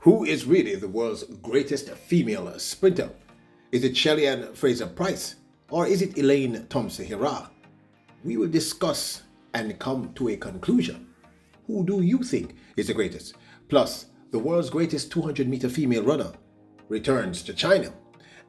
Who is really the world's greatest female sprinter? Is it Shelly-Ann Fraser-Pryce or is it Elaine Thompson-Herah? We will discuss and come to a conclusion. Who do you think is the greatest? Plus, the world's greatest 200-meter female runner returns to China.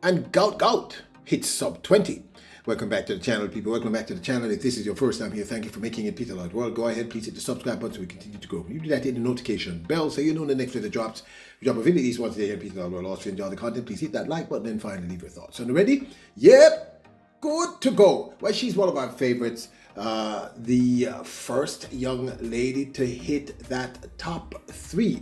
And Gout Gout hits sub 20. Welcome back to the channel, people. Welcome back to the channel. If this is your first time here, thank you for making it Peter Lloyd World. Go ahead, please hit the subscribe button so we continue to grow. You do that, hit the notification bell so you know the next video drops. We drop a video each once a day here, Peter Lloyd World. Also, if you enjoy the content, please hit that like button and finally leave your thoughts. So, ready? Yep, good to go. Well, she's one of our favorites. The first young lady to hit that top 3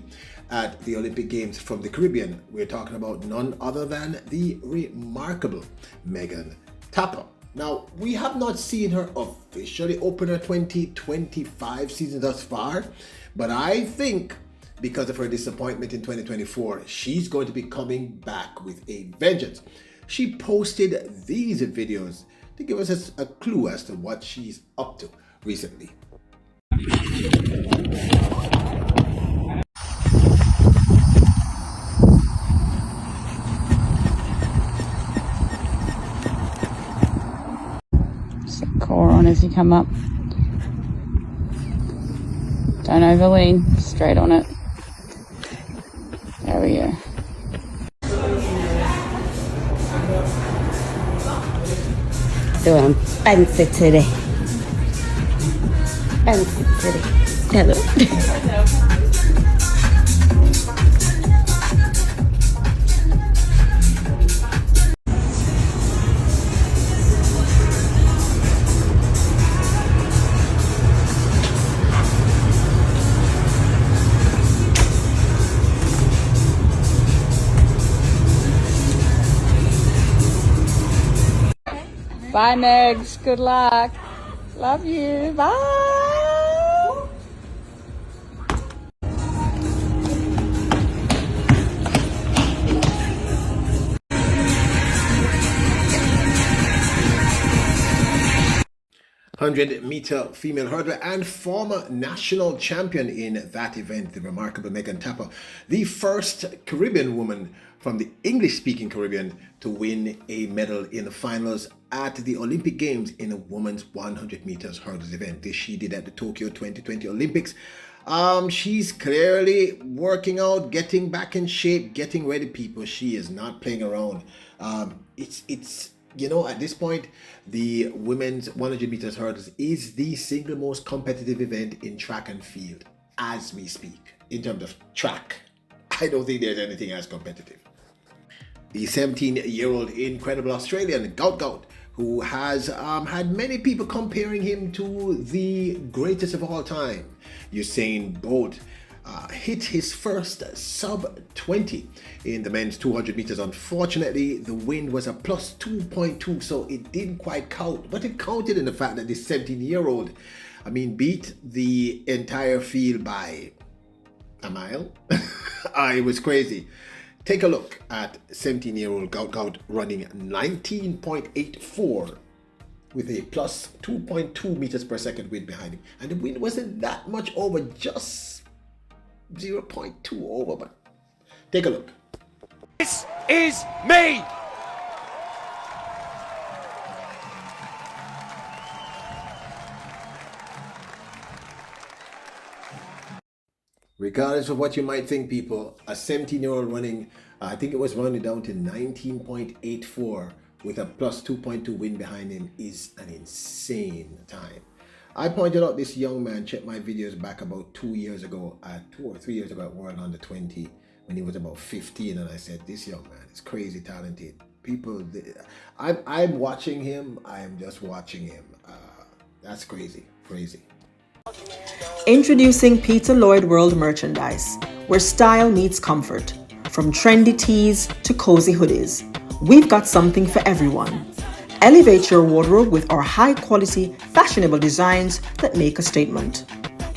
at the Olympic Games from the Caribbean. We're talking about none other than the remarkable Megan Tapper. Now, we have not seen her officially open her 2025 season thus far, but I think because of her disappointment in 2024, she's going to be coming back with a vengeance. She posted these videos to give us a clue as to what she's up to recently. Core on as you come up. Don't overlean, straight on it. There we go. Doing fancy today. Fancy today. Hello. 'Bye, Megs. Good luck. Love you. Bye. 100-meter female hurdler and former national champion in that event, the remarkable Megan Tapper, the first Caribbean woman from the English-speaking Caribbean to win a medal in the finals at the Olympic Games in a women's 100 meters hurdles event. This she did at the Tokyo 2020 Olympics. She's clearly working out, getting back in shape, getting ready, people. She is not playing around. It's you know, at this point, the women's 100 meters hurdles is the single most competitive event in track and field as we speak. In terms of track, I don't think there's anything as competitive. The 17-year-old incredible Australian Gout Gout, who has had many people comparing him to the greatest of all time, Usain Bolt, hit his first sub 20 in the men's 200 meters. Unfortunately, the wind was a plus 2.2, so it didn't quite count, but it counted in the fact that this 17-year-old, beat the entire field by a mile. It was crazy. Take a look at 17-year-old Gout Gout running 19.84 with a plus 2.2 meters per second wind behind him, and the wind wasn't that much over, just 0.2 over, but take a look. This is me! Regardless of what you might think, people, a 17-year-old running, I think it was running down to 19.84 with a plus 2.2 wind behind him is an insane time. I pointed out this young man, checked my videos back about 2 years ago, 2 or 3 years ago at World Under 20 when he was about 15, and I said, this young man is crazy talented. People, I'm watching him, I'm just watching him. That's crazy, crazy. Introducing Peter Lloyd World merchandise, where style meets comfort. From trendy tees to cozy hoodies, we've got something for everyone. Elevate your wardrobe with our high-quality, fashionable designs that make a statement.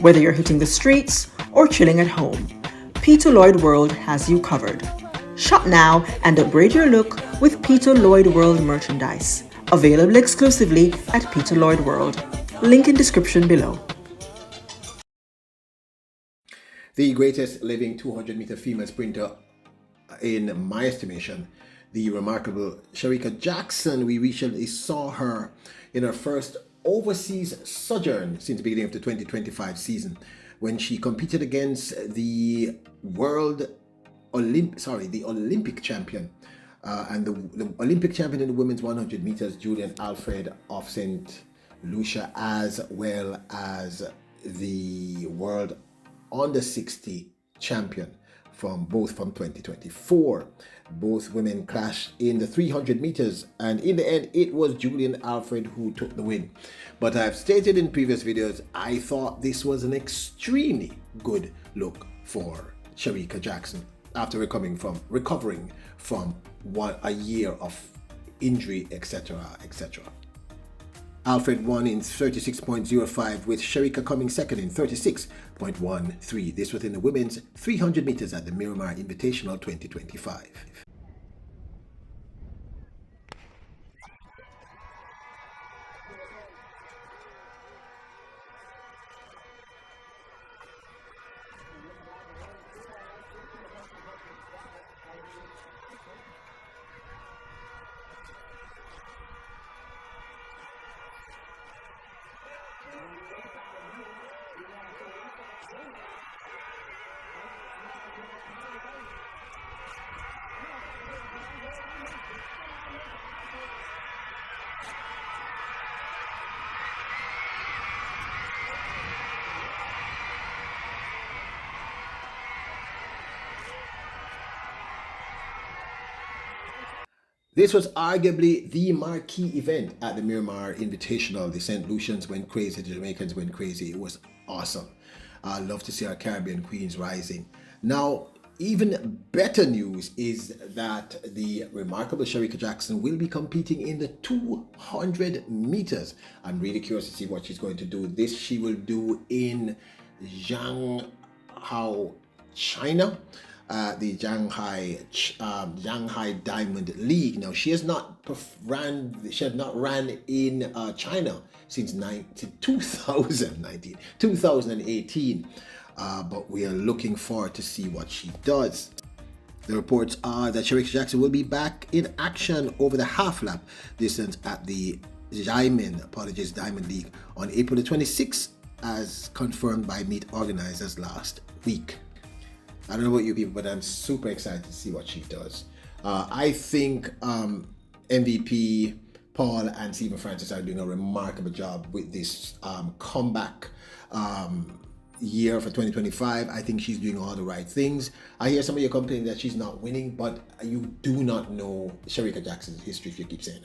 Whether you're hitting the streets or chilling at home, Peter Lloyd World has you covered. Shop now and upgrade your look with Peter Lloyd World merchandise. Available exclusively at Peter Lloyd World. Link in description below. The greatest living 200-meter female sprinter, in my estimation, the remarkable Shericka Jackson. We recently saw her in her first overseas sojourn since the beginning of the 2025 season, when she competed against the Olympic champion and the Olympic champion in the women's 100 meters, Julian Alfred of St. Lucia, as well as the world under 60 champion from 2024. Both women clashed in the 300 meters, and in the end it was Julian Alfred who took the win. But I've stated in previous videos, I thought this was an extremely good look for Shericka Jackson after recovering from a year of injury, etc., etc. Alfred won in 36.05, with Shericka coming second in 36.13. This was in the women's 300 meters at the Miramar Invitational 2025. This was arguably the marquee event at the Miramar Invitational. The St. Lucians went crazy, the Jamaicans went crazy. It was awesome. I love to see our Caribbean queens rising. Now, even better news is that the remarkable Shericka Jackson will be competing in the 200 meters. I'm really curious to see what she's going to do. This she will do in Shanghai, China. The Shanghai Diamond League. Now, she has not ran in China since 2018, but we are looking forward to see what she does. The reports are that Shericka Jackson will be back in action over the half lap distance at the Diamond League on April the 26th, as confirmed by meet organizers last week. I don't know about you people, but I'm super excited to see what she does. I think MVP Paul and Stephen Francis are doing a remarkable job with this comeback year for 2025. I think she's doing all the right things. I hear some of you complaining that she's not winning, but you do not know Shericka Jackson's history if you keep saying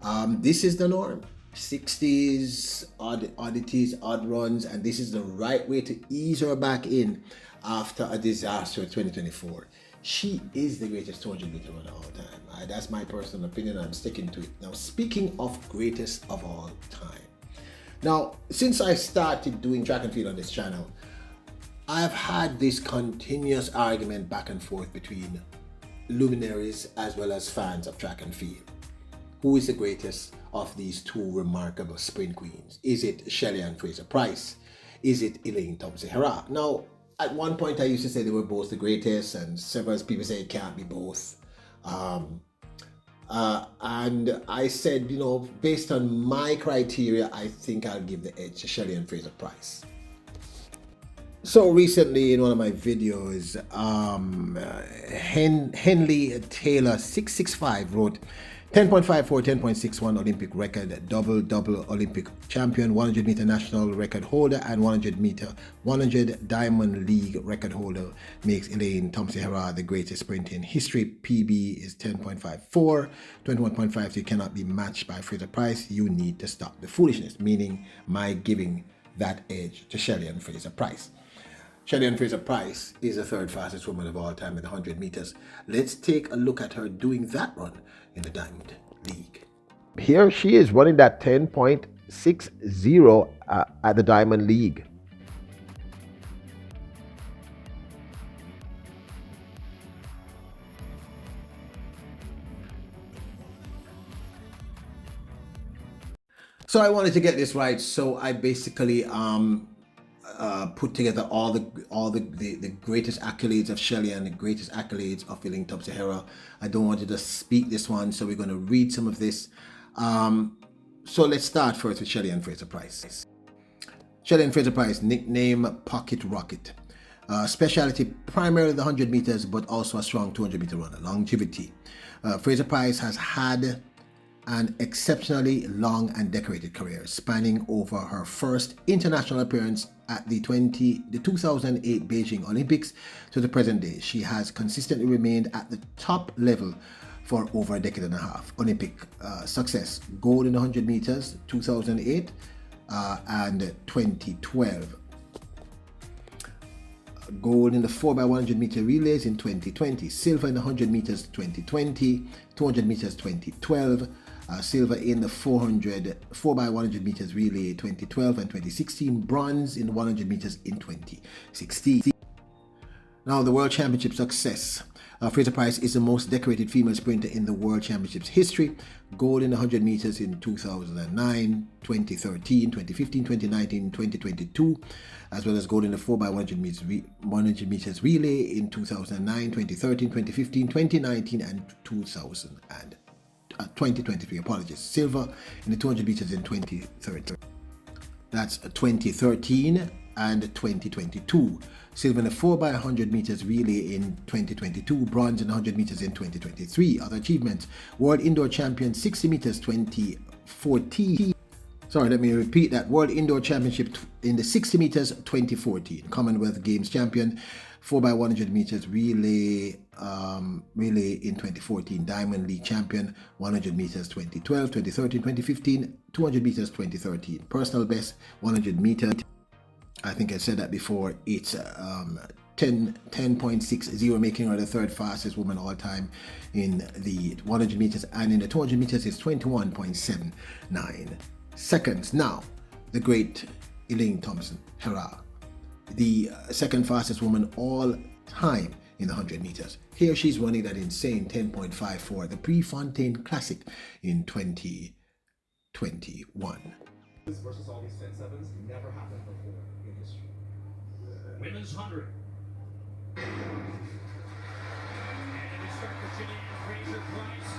that. This is the norm. 60s, oddities, odd runs, and this is the right way to ease her back in after a disaster 2024. She is the greatest 200 meter runner of all time. That's my personal opinion. I'm sticking to it. Now, speaking of greatest of all time. Now, since I started doing track and field on this channel, I've had this continuous argument back and forth between luminaries as well as fans of track and field. Who is the greatest of these two remarkable sprint queens? Is it Shelly-Ann Fraser-Pryce? Is it Elaine Thompson-Herah? Now, at one point I used to say they were both the greatest, and several people say it can't be both. And I said, you know, based on my criteria, I think I'll give the edge to Shelly-Ann Fraser-Pryce. So recently in one of my videos, Henley Taylor 665 wrote 10.54, 10.61 Olympic record, double Olympic champion, 100 meter national record holder, and 100 Diamond League record holder, makes Elaine Thompson-Herah the greatest sprinter in history. PB is 10.54, 21.53 cannot be matched by Fraser-Price. You need to stop the foolishness, meaning my giving that edge to Shelly-Ann Fraser-Pryce. Shelly-Ann Fraser-Pryce is the third fastest woman of all time in the 100 meters. Let's take a look at her doing that run in the Diamond League. Here she is running that 10.60 at the Diamond League. So I wanted to get this right, so I basically put together all the greatest accolades of Shelly and the greatest accolades of Elaine Thompson-Herah. I don't want to just speak this one, so we're going to read some of this. So let's start first with Shelly-Ann Fraser-Pryce. Shelly-Ann Fraser-Pryce, nickname Pocket Rocket. Specialty primarily the 100 meters, but also a strong 200 meter runner. Longevity. Fraser-Pryce has had an exceptionally long and decorated career, spanning over her first international appearance at the 2008 Beijing Olympics to the present day. She has consistently remained at the top level for over a decade and a half. Olympic success: gold in 100 meters, 2008 and 2012. Gold in the 4x100 meter relays in 2020. Silver in the 100 meters 2020, 200 meters 2012. Silver in the 4x100 meters relay 2012 and 2016. Bronze in the 100 meters in 2016. Now the World Championship success. Fraser-Pryce is the most decorated female sprinter in the World Championships history. Gold in the 100 meters in 2009, 2013, 2015, 2019, 2022, as well as gold in the 4x100 meters relay in 2009, 2013, 2015, 2019, and 2023. Apologies. Silver in the 200 meters in 2013. That's 2013 and 2022. Silver in the 4x100 meters relay in 2022. Bronze in 100 meters in 2023. Other achievements: World Indoor Champion 60 meters 2014. Sorry, let me repeat that. World Indoor Championship in the 60 meters 2014. Commonwealth Games Champion 4x100 meters relay in 2014. Diamond League Champion 100 meters 2012, 2013, 2015. 200 meters 2013. Personal best 100 meters. I think I said that before. It's 10.60, making her the third fastest woman all time in the 100 meters, and in the 200 meters is 21.79 seconds. Now, the great Elaine Thompson-Herah, the second fastest woman all time in the 100 meters. Here she's running that insane 10.54, the Prefontaine Classic in 2021. Versus all these 10-7s never happened before in history. Women's 100. And we start with Shelly-Ann Fraser-Pryce.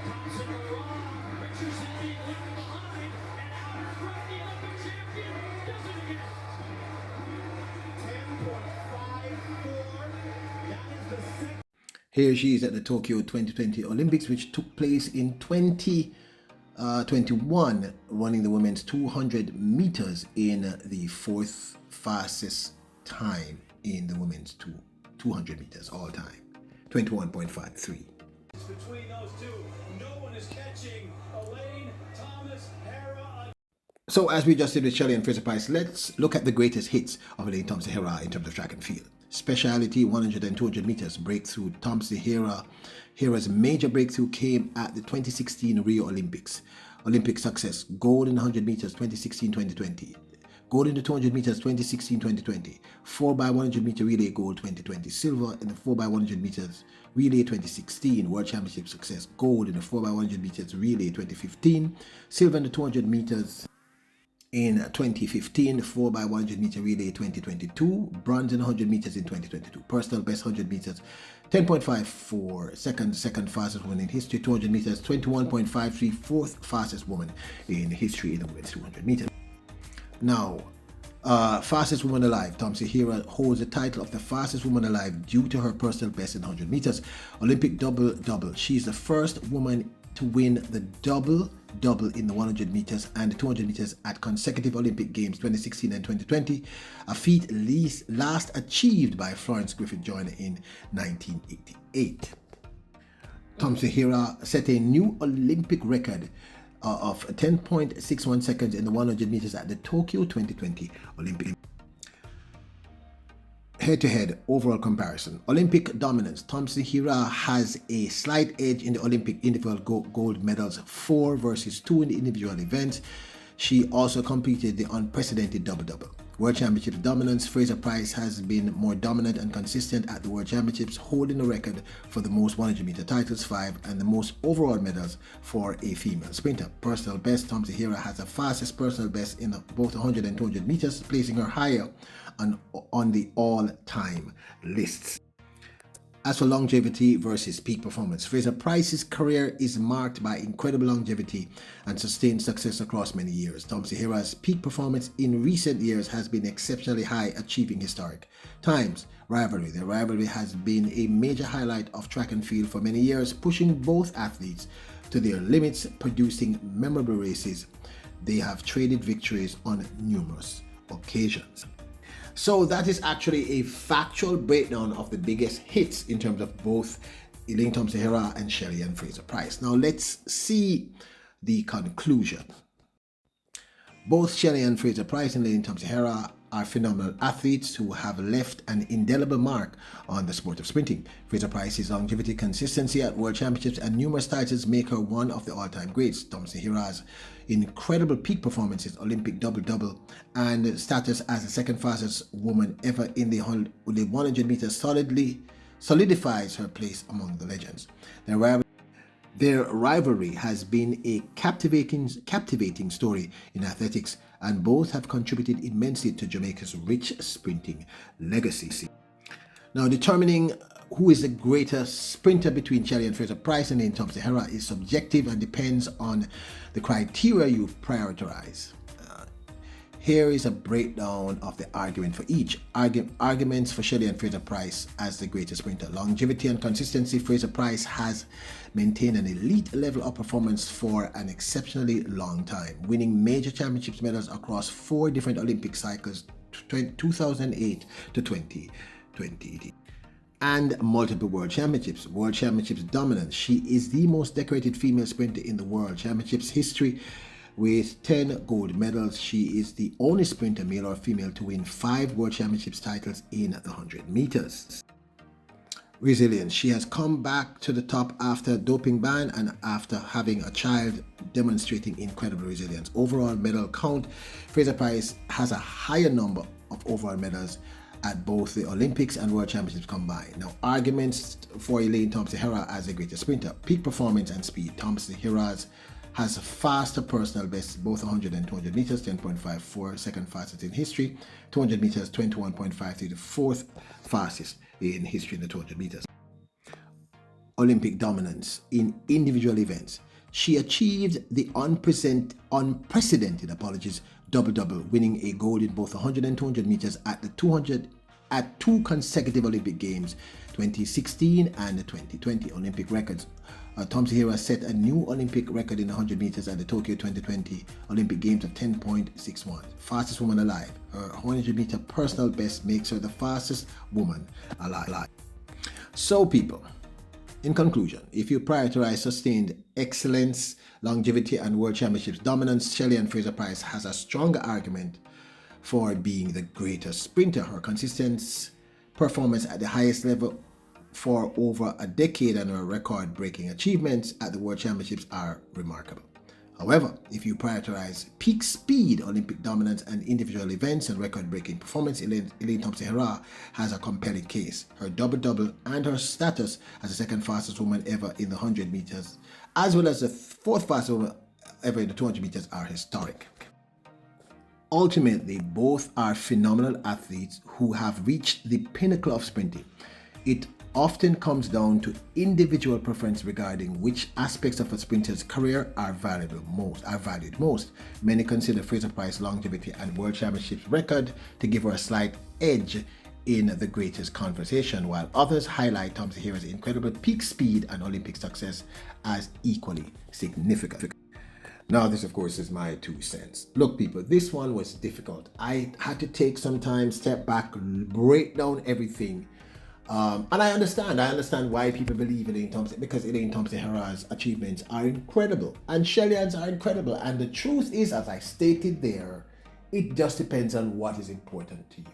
Thompson-Herah. Richardson being left behind. And out in front, the Olympic champion does it again. 10.54. That is the second. Here she is at the Tokyo 2020 Olympics, which took place in 2021, running the women's 200 meters in the fourth fastest time in the women's 200 meters all time, 21.53. Between those two, no one is catching Elaine Thompson-Herah. So as we just did with Shelly-Ann Fraser-Pryce, let's look at the greatest hits of Elaine Thompson-Herah in terms of track and field. Specialty 100 and 200 meters breakthrough. Thompson-Herah's major breakthrough came at the 2016 Rio Olympics. Olympic success: gold in 100 meters 2016-2020. Gold in the 200 meters 2016-2020. 4x100 meter relay gold 2020. Silver in the 4x100 meters relay 2016. World Championship success: gold in the 4x100 meters relay 2015. Silver in the 200 meters in 2015, 4x100 meter relay 2022, bronze in 100 meters in 2022. Personal best 100 meters, 10.54 seconds, second fastest woman in history. 200 meters, 21.53, fourth fastest woman in history in the women's 200 meters. Now, fastest woman alive. Thompson-Herah holds the title of the fastest woman alive due to her personal best in 100 meters. Olympic double-double. She's the first woman to win the double-double in the 100 meters and the 200 meters at consecutive Olympic Games 2016 and 2020, a feat last achieved by Florence Griffith Joyner in 1988. Thompson-Herah set a new Olympic record of 10.61 seconds in the 100 meters at the Tokyo 2020 Olympics. Head-to-head overall comparison. Olympic dominance. Thompson-Herah has a slight edge in the Olympic individual gold medals, 4 versus 2 in the individual events. She also completed the unprecedented double-double. World Championship dominance. Fraser-Price has been more dominant and consistent at the World Championships, holding the record for the most 100-meter titles, 5, and the most overall medals for a female sprinter. Personal best. Thompson-Herah has the fastest personal best in both 100 and 200 meters, placing her higher on the all-time lists. As for longevity versus peak performance, Fraser-Price's career is marked by incredible longevity and sustained success across many years. Thompson-Herah's peak performance in recent years has been exceptionally high, achieving historic times. Rivalry. The rivalry has been a major highlight of track and field for many years, pushing both athletes to their limits, producing memorable races. They have traded victories on numerous occasions. So that is actually a factual breakdown of the biggest hits in terms of both Elaine Thompson-Herah and Shelly-Ann Fraser-Pryce. Now let's see the conclusion. Both Shelly-Ann Fraser-Pryce and Elaine Thompson-Herah are phenomenal athletes who have left an indelible mark on the sport of sprinting. Fraser-Price's longevity, consistency at World Championships, and numerous titles make her one of the all-time greats. Thompson-Herah's incredible peak performances, Olympic double-double, and status as the second fastest woman ever in the 100 meters solidifies her place among the legends. Their rivalry has been a captivating story in athletics, and both have contributed immensely to Jamaica's rich sprinting legacy. Now, determining who is the greater sprinter between Shelly-Ann Fraser-Pryce and Elaine Thompson-Herah is subjective and depends on the criteria you prioritize. Here is a breakdown of the argument for each. Arguments for Shelly-Ann Fraser-Pryce as the greatest sprinter. Longevity and consistency. Fraser-Pryce has maintained an elite level of performance for an exceptionally long time, winning major championships medals across 4 different Olympic cycles, 2008 to 2020. And multiple world championships. World championships dominance. She is the most decorated female sprinter in the world championships history. With 10 gold medals, she is the only sprinter, male or female, to win 5 World Championships titles in the 100 meters. Resilience. She has come back to the top after a doping ban and after having a child, demonstrating incredible resilience. Overall medal count. Fraser-Price has a higher number of overall medals at both the Olympics and World Championships combined. Now, arguments for Elaine Thompson-Herah as the greatest sprinter. Peak performance and speed. Thompson-Herah has a faster personal best, both 100 and 200 meters, 10.54, second fastest in history, 200 meters, 21.53, the 4th fastest in history in the 200 meters. Olympic dominance in individual events. She achieved the unprecedented double-double, winning a gold in both 100 and 200 meters at 2 consecutive Olympic Games, 2016 and 2020 Olympic records. Thompson-Herah set a new Olympic record in 100 meters at the Tokyo 2020 Olympic Games of 10.61. Fastest woman alive. Her 100 meter personal best makes her the fastest woman alive. So people, in conclusion, if you prioritize sustained excellence, longevity, and World Championships dominance, Shelly-Ann Fraser-Pryce has a stronger argument for being the greatest sprinter. Her consistent performance at the highest level for over a decade and her record-breaking achievements at the World Championships are remarkable. However, if you prioritize peak speed, Olympic dominance, and individual events and record-breaking performance, Elaine Thompson-Herah has a compelling case. Her double-double and her status as the second fastest woman ever in the 100 meters, as well as the 4th fastest woman ever in the 200 meters, are historic. Ultimately, both are phenomenal athletes who have reached the pinnacle of sprinting. It often comes down to individual preference regarding which aspects of a sprinter's career are valued most. Many consider Fraser-Price's longevity and World Championships record to give her a slight edge in the greatest conversation, while others highlight Thompson-Herah's incredible peak speed and Olympic success as equally significant. Now, this, of course, is my 2 cents. Look, people, this one was difficult. I had to take some time, step back, break down everything. And I understand why people believe Elaine Thompson, because Elaine Thompson-Herah's achievements are incredible and Shelly-Ann's are incredible. And the truth is, as I stated there, it just depends on what is important to you.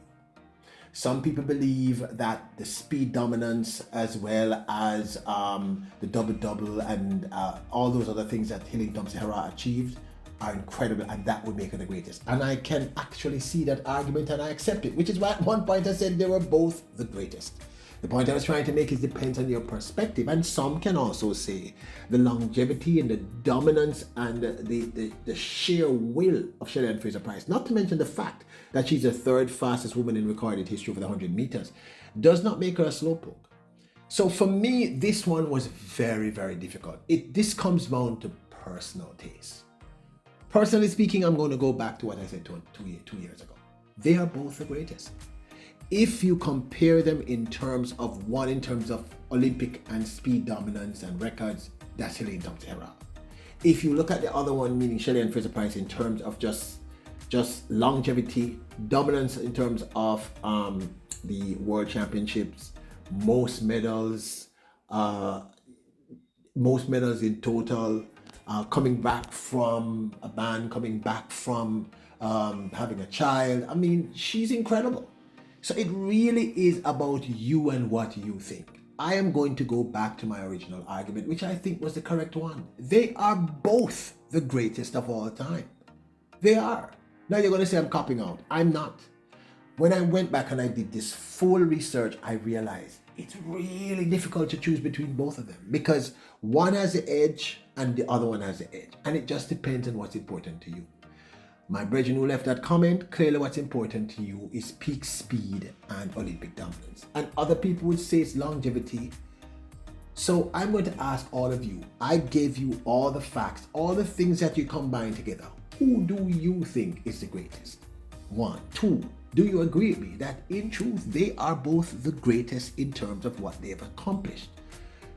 Some people believe that the speed dominance, as well as the double-double and all those other things that Elaine Thompson-Herah achieved, are incredible, and that would make her the greatest. And I can actually see that argument, and I accept it, which is why at one point I said they were both the greatest. The point I was trying to make is depends on your perspective, and some can also say the longevity and the dominance and the sheer will of Shelly-Ann Fraser-Pryce, not to mention the fact that she's the third fastest woman in recorded history over the 100 meters, does not make her a slowpoke. So for me, this one was very, very difficult. This comes down to personal taste. Personally speaking, I'm going to go back to what I said two years ago. They are both the greatest. If you compare them in terms of Olympic and speed dominance and records, that's Elaine Thompson-Herah. If you look at the other one, meaning Shelly-Ann Fraser-Pryce, in terms of just longevity, dominance in terms of the World Championships, most medals in total, coming back from a ban, coming back from having a child. I mean, she's incredible. So it really is about you and what you think. I am going to go back to my original argument, which I think was the correct one. They are both the greatest of all time. They are. Now you're going to say I'm copping out. I'm not. When I went back and I did this full research, I realized it's really difficult to choose between both of them because one has the edge and the other one has the edge. And it just depends on what's important to you. My brethren who left that comment, clearly what's important to you is peak speed and Olympic dominance. And other people would say it's longevity. So I'm going to ask all of you, I gave you all the facts, all the things that you combine together. Who do you think is the greatest? 1, 2, do you agree with me that in truth, they are both the greatest in terms of what they have accomplished?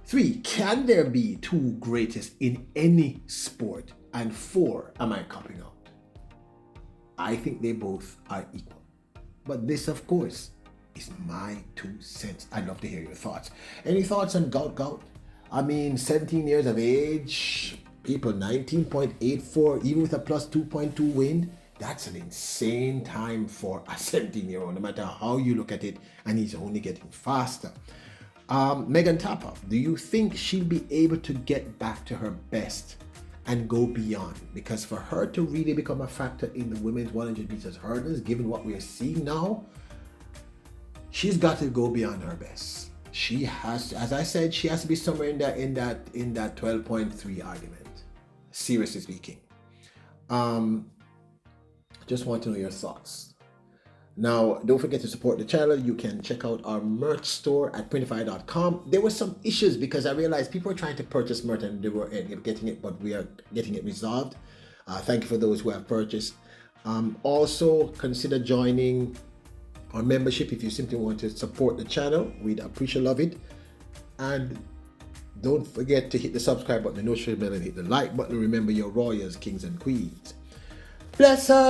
3, can there be 2 greatest in any sport? And 4, am I copping out? I think they both are equal. But this, of course, is my 2 cents. I'd love to hear your thoughts. Any thoughts on Gout Gout? I mean, 17 years of age, people 19.84, even with a plus 2.2 win. That's an insane time for a 17-year-old, no matter how you look at it, and he's only getting faster. Megan Tapper, do you think she'll be able to get back to her best and go beyond? Because for her to really become a factor in the women's 100 meters hurdles, given what we're seeing now, she's got to go beyond her best. She has to, as I said, she has to be somewhere in that 12.3 argument. Seriously speaking. Just want to know your thoughts. Now, don't forget to support the channel. You can check out our merch store at printify.com. There were some issues because I realized people were trying to purchase merch and they were getting it, but we are getting it resolved. Thank you for those who have purchased. Also, consider joining our membership if you simply want to support the channel. We'd appreciate it. And don't forget to hit the subscribe button, the notification bell, and hit the like button. Remember, your royals, kings, and queens. Bless her.